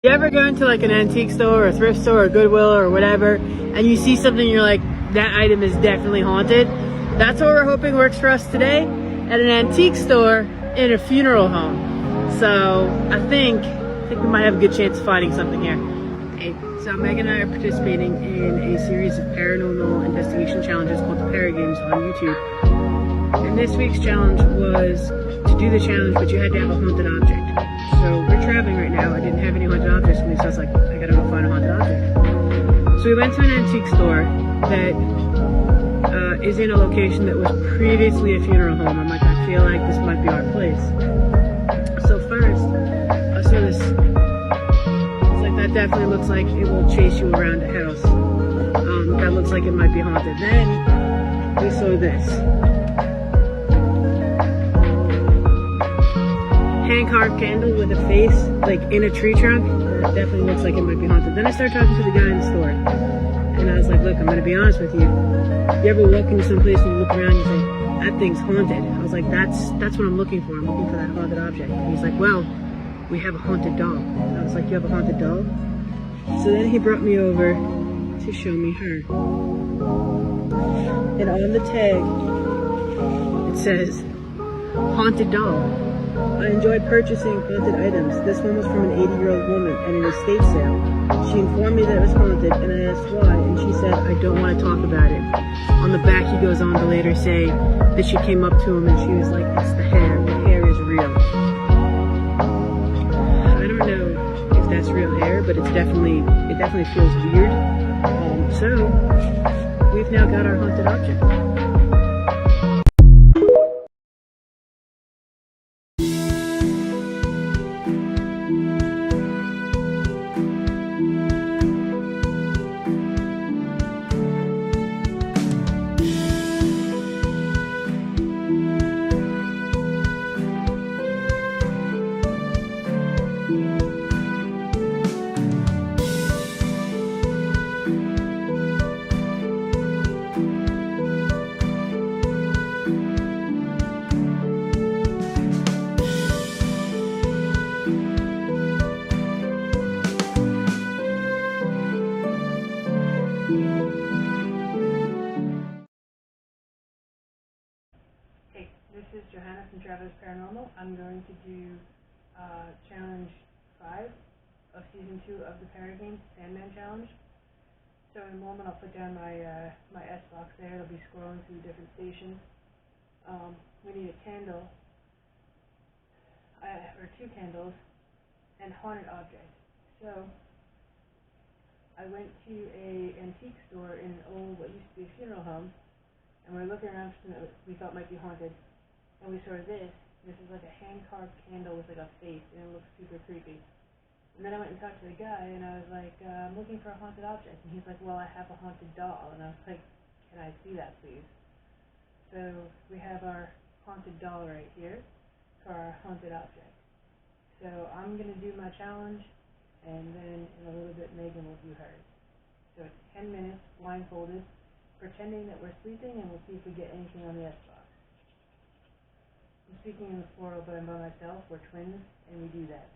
You ever go into like an antique store or a thrift store or Goodwill or whatever, and you see something and you're like, that item is definitely haunted? That's what we're hoping works for us today at an antique store in a funeral home. So I think we might have a good chance of finding something here. Hey, so Meg and I are participating in a series of paranormal investigation challenges called the Paragames on YouTube. And this week's challenge was to do the challenge, but you had to have a haunted object. So we're traveling right now. I didn't have any haunted objects with me, so I was like, I gotta go find a haunted object. So we went to an antique store that is in a location that was previously a funeral home. I'm like, I feel like this might be our place. So first, I saw this. It's like, that definitely looks like it will chase you around the house. That looks like it might be haunted. Then we saw this. Hand-carved candle with a face, like in a tree trunk. That definitely looks like it might be haunted. Then I started talking to the guy in the store, and I was like, look, I'm gonna be honest with you. You ever walk into some place and you look around and you say, that thing's haunted? I was like, that's what I'm looking for. I'm looking for that haunted object. And he's like, well, we have a haunted doll. And I was like, you have a haunted doll? So then he brought me over to show me her. And on the tag, it says, haunted doll. I enjoy purchasing haunted items. This one was from an 80-year-old woman at an estate sale. She informed me that it was haunted, and I asked why, and she said, I don't want to talk about it. On the back, he goes on to later say that she came up to him and she was like, it's the hair. The hair is real. I don't know if that's real hair, but it definitely feels weird. So we've now got our haunted object. This is Johanna from Travelers Paranormal. I'm going to do challenge 5 of season 2 of the Paragames Sandman Challenge. So in a moment I'll put down my my SBOX there. It'll be scrolling through different stations. We need a candle, or 2 candles, and haunted object. So I went to a antique store in an old, what used to be a funeral home, and we're looking around for something that we thought might be haunted. And we saw this. This is like a hand-carved candle with like a face, and it looks super creepy. And then I went and talked to the guy, and I was like, I'm looking for a haunted object. And he's like, well, I have a haunted doll. And I was like, can I see that, please? So we have our haunted doll right here for our haunted object. So I'm going to do my challenge, and then in a little bit, Megan will do hers. So it's 10 minutes, blindfolded, pretending that we're sleeping, and we'll see if we get anything on the SBOX. I'm speaking in the plural, but I'm by myself. We're twins, and we do that.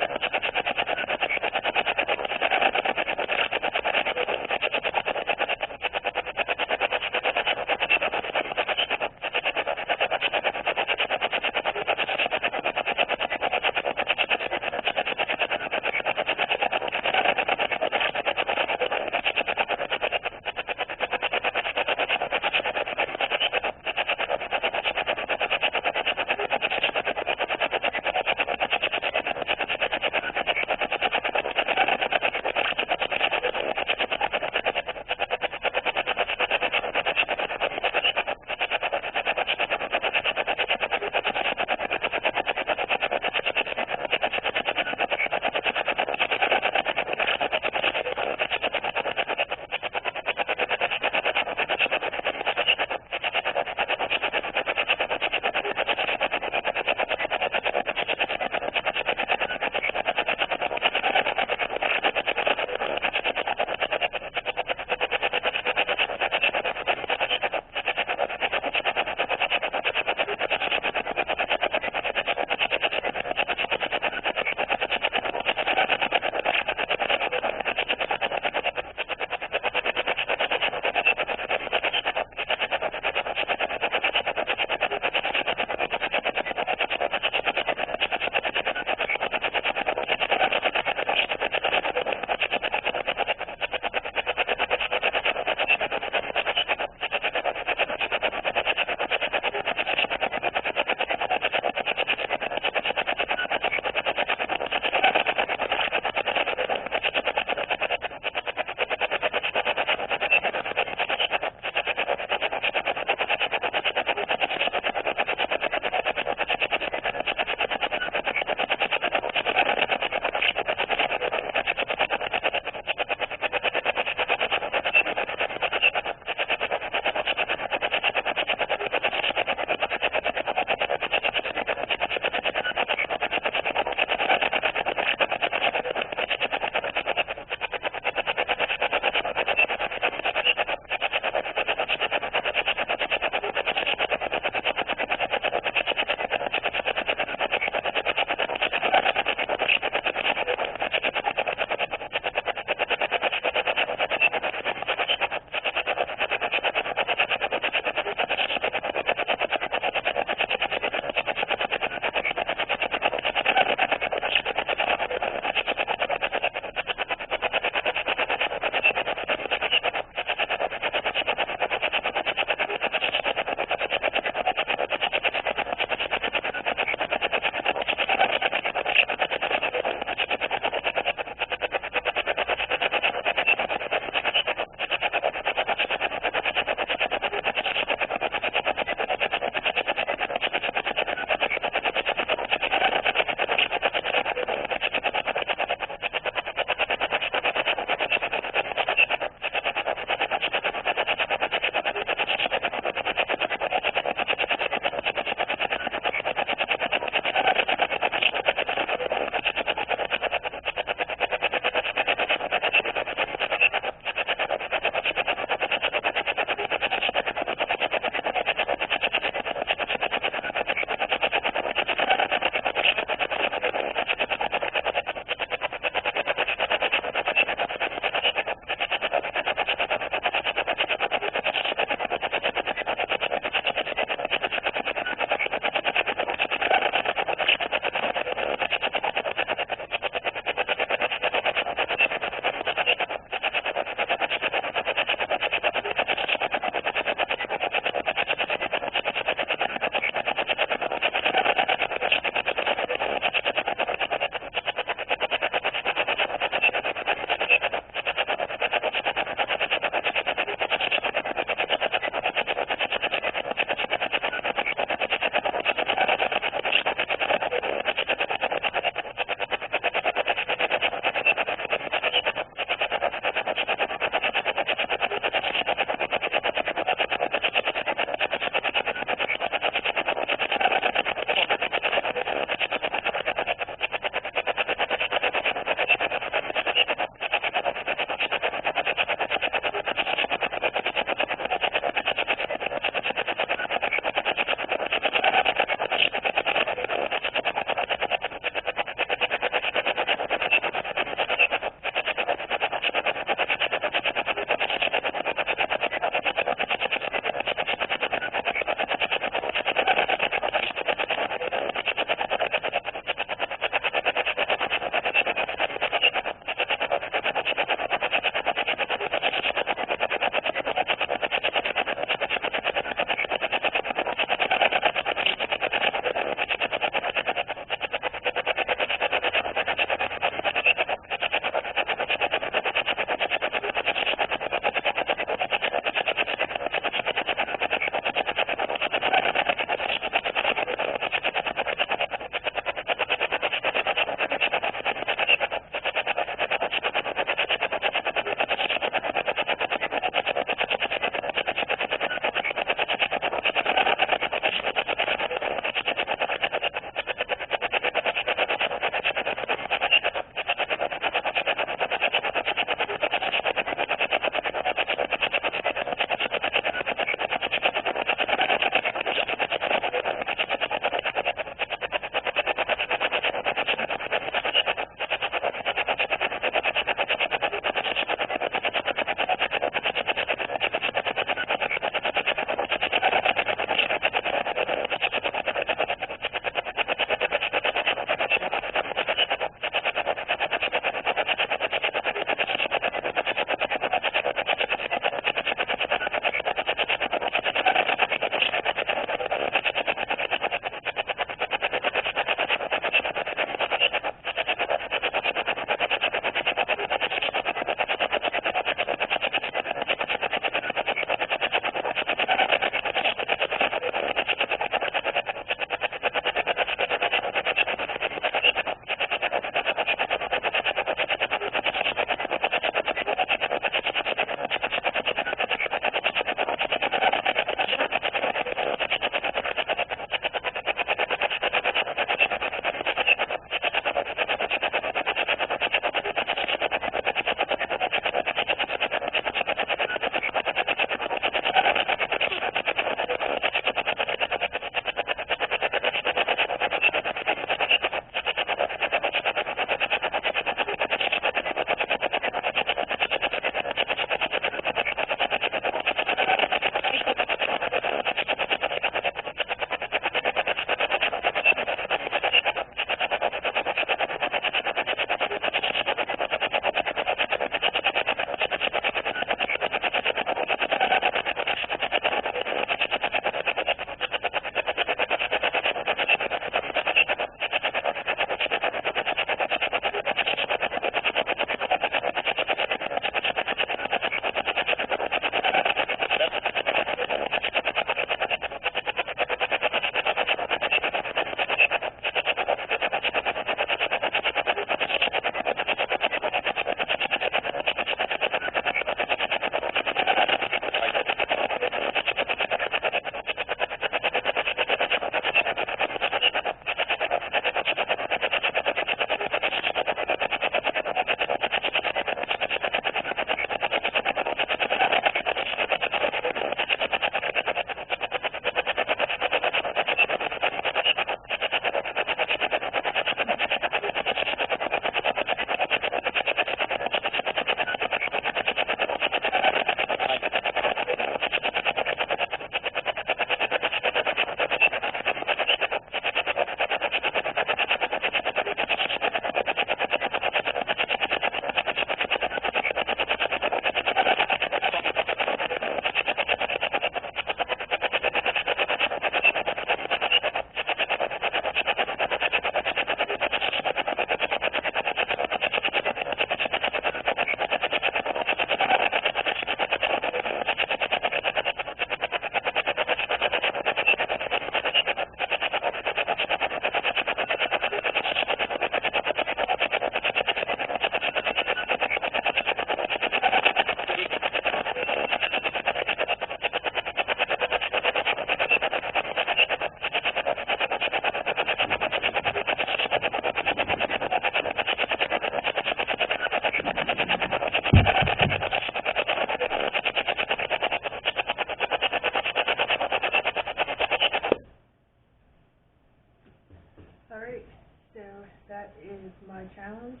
Alright, so that is my challenge,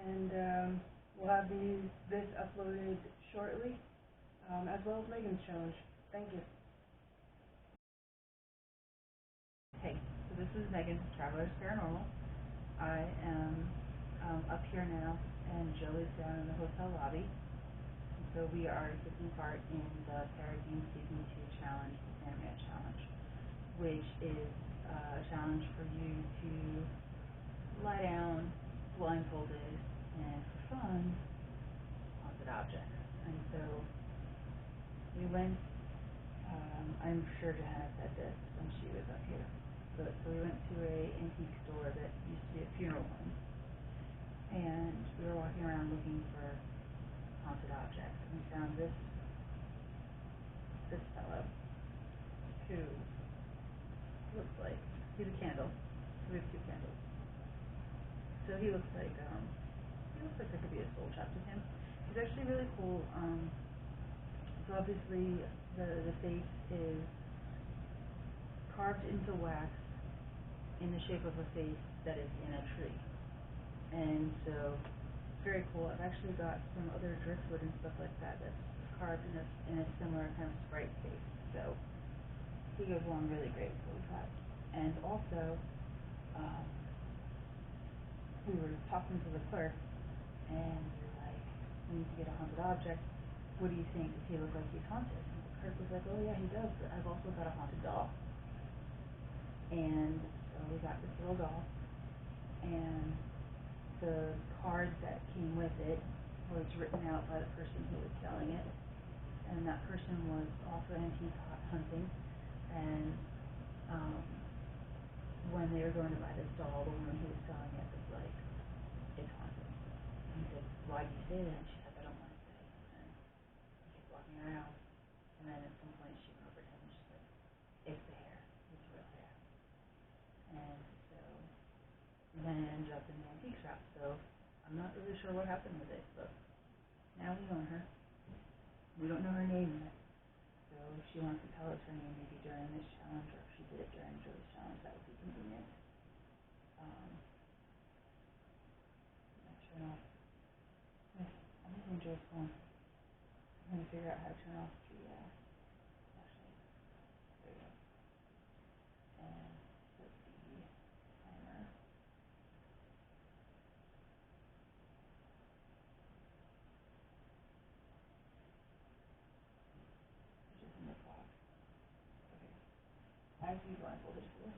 and we'll have this uploaded shortly, as well as Megan's challenge. Thank you. Hey, so this is Megan from Travelers Paranormal. I am up here now, and Joe is down in the hotel lobby. And so we are taking part in the Paragames Season 2 Challenge, the Sandman Challenge, which is a challenge for you to lie down blindfolded and for fun haunted objects. And so we went, I'm sure Johanna said this when she was up here, but so we went to a antique store that used to be a funeral home, and we were walking around looking for haunted objects, and we found this fellow who looks like he's a candle. We have two candles. So he looks like there could be a soul trapped in him. He's actually really cool. So obviously the face is carved into wax in the shape of a face that is in a tree. And so very cool. I've actually got some other driftwood and stuff like that that's carved in a similar kind of sprite face. So he goes along really great with what we got. And also, we were talking to the clerk, and we were like, we need to get a haunted object. What do you think? Does he look like he's haunted? And the clerk was like, oh yeah, he does, but I've also got a haunted doll. And so we got this little doll, and the card that came with it was written out by the person who was selling it, and that person was also antique hunting, and when they were going to buy this doll, the woman who was selling it was like, it's haunted. And he said, why do you say that? And she said, I don't want to say. And he kept walking around, and then at some point she went over to him and she said, it's the hair, it's real hair. And so then it ended up in the antique shop, so I'm not really sure what happened with it, but now we own her. We don't know her name yet, so if she wants to tell us her name maybe during this challenge, or if she did it during Joey's challenge, that would be convenient. Turn off. I'm using Joe's phone. I'm going to figure out how to turn off the, actually, there we go. And set the timer. Just in the clock. Okay. I have to be blindfolded too.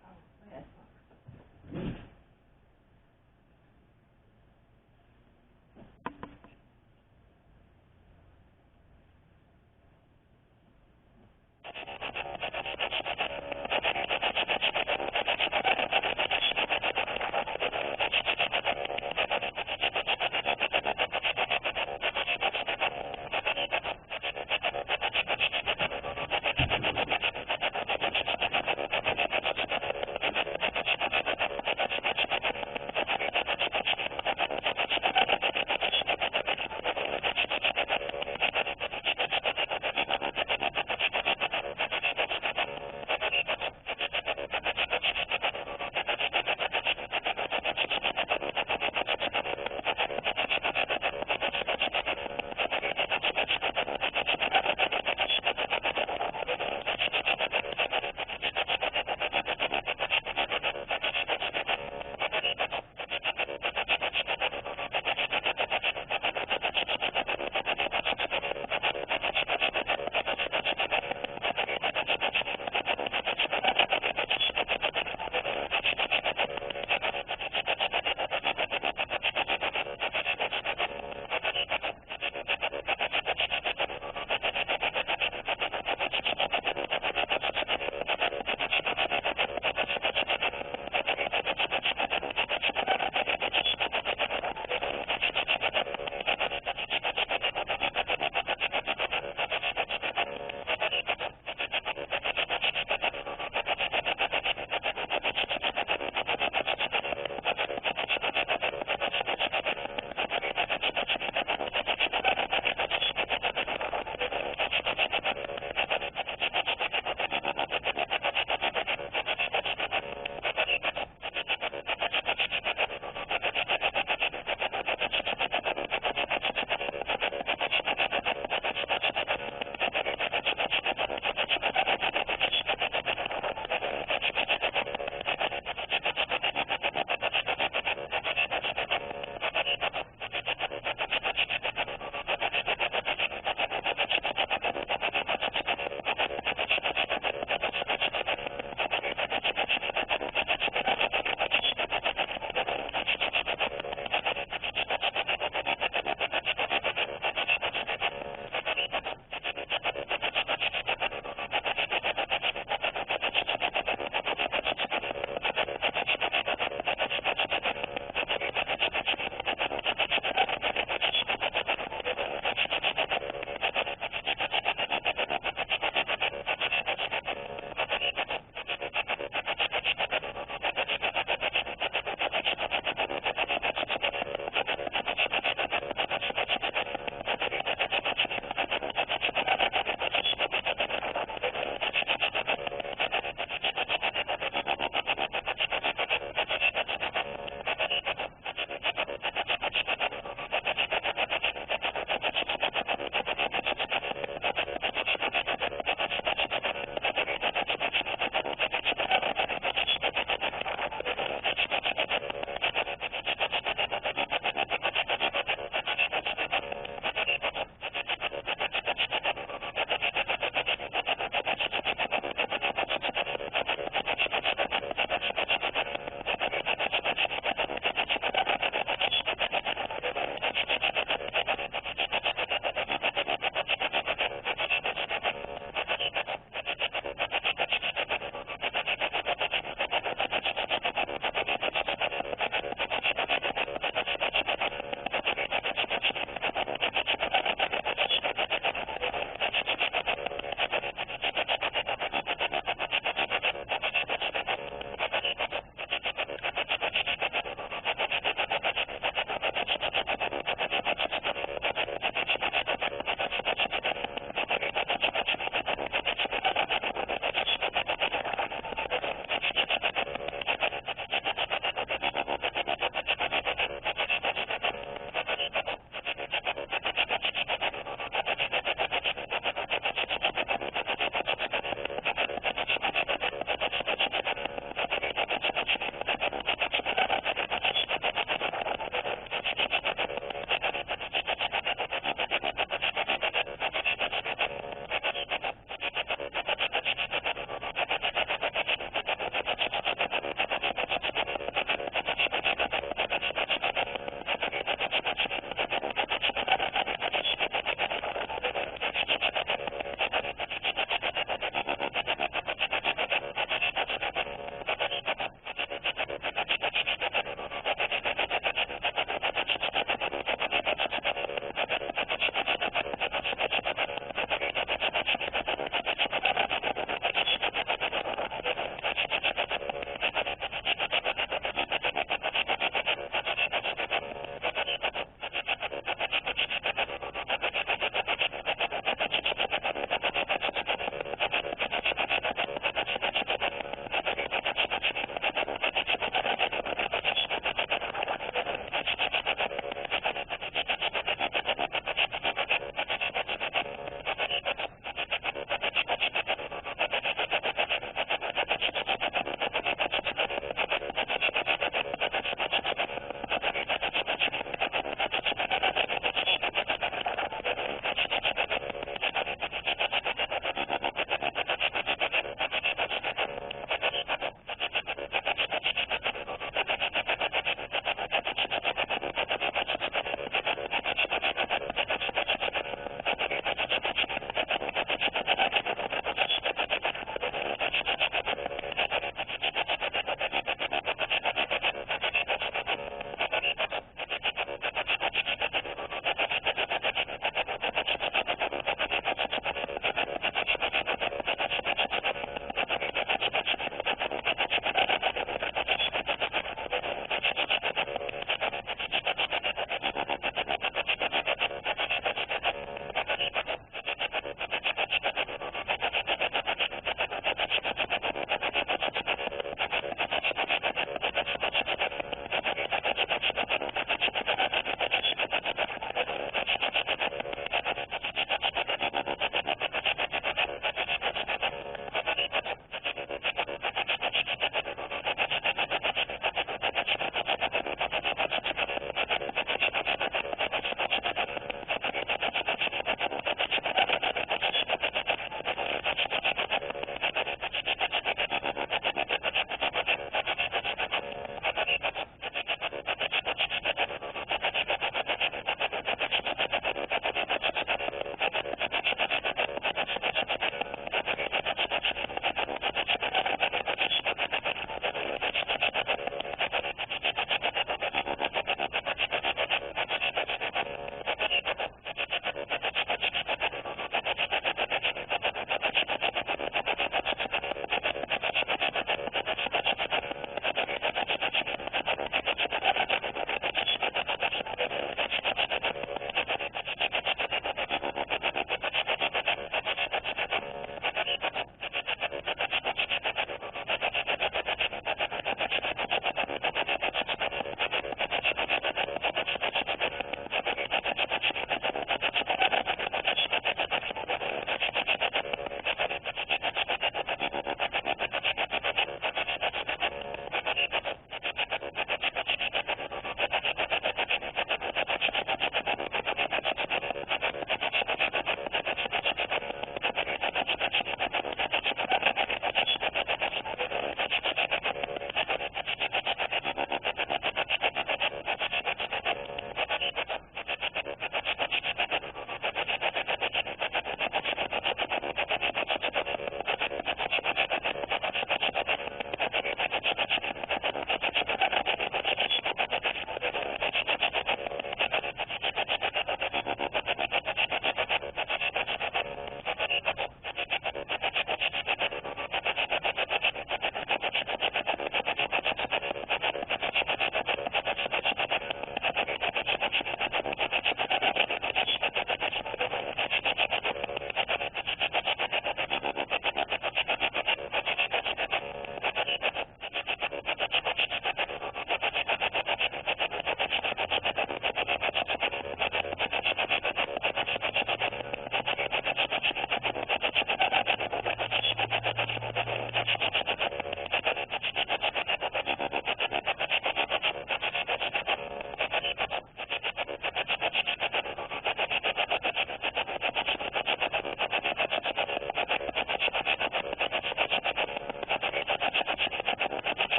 Oh, my SBOX.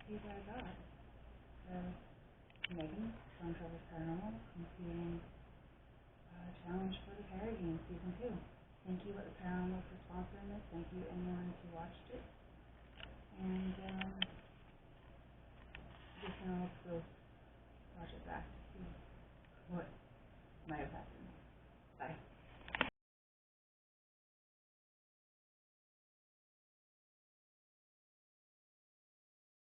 see what I got. So, Megan from Travelers Paranormal, completing challenge for the Paragames Season 2. Thank you, Paranormal, for sponsoring this. Thank you, anyone who watched it. And,